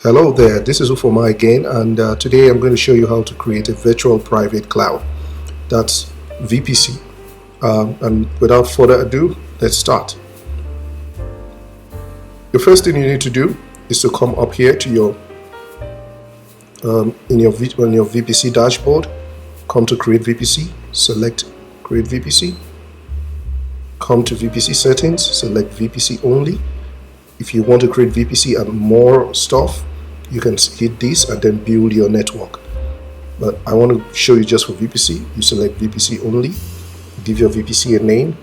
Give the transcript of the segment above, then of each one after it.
Hello there, this is Ufoma again, and today I'm going to show you how to create a virtual private cloud. That's VPC. And without further ado, let's start. The first thing you need to do is to come up here to your on your VPC dashboard. Come to Create VPC, select Create VPC. Come to VPC settings, select VPC only. If you want to create VPC and more stuff, you can hit this and then build your network. But I want to show you just for VPC. You select VPC only, give your VPC a name.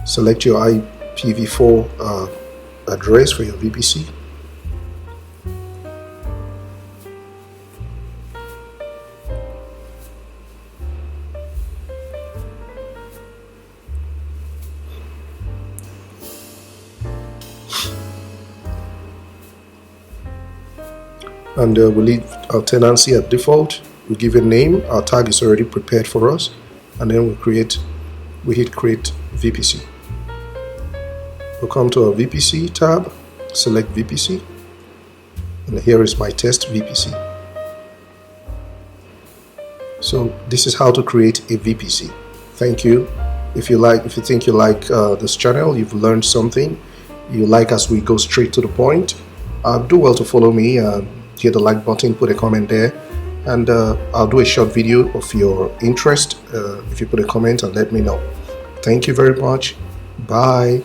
Select your IPv4 address for your VPC. And we'll leave our tenancy at default. We'll give a name. Our tag is already prepared for us, and then we hit create VPC. We'll come to our VPC tab, select VPC, and here is my test VPC. So this is how to create a VPC. Thank you. If you think you like this channel, you've learned something, you like as we go straight to the point, do well to follow me. Hit the like button, put a comment there, and I'll do a short video of your interest if you put a comment and let me know. Thank you very much. Bye.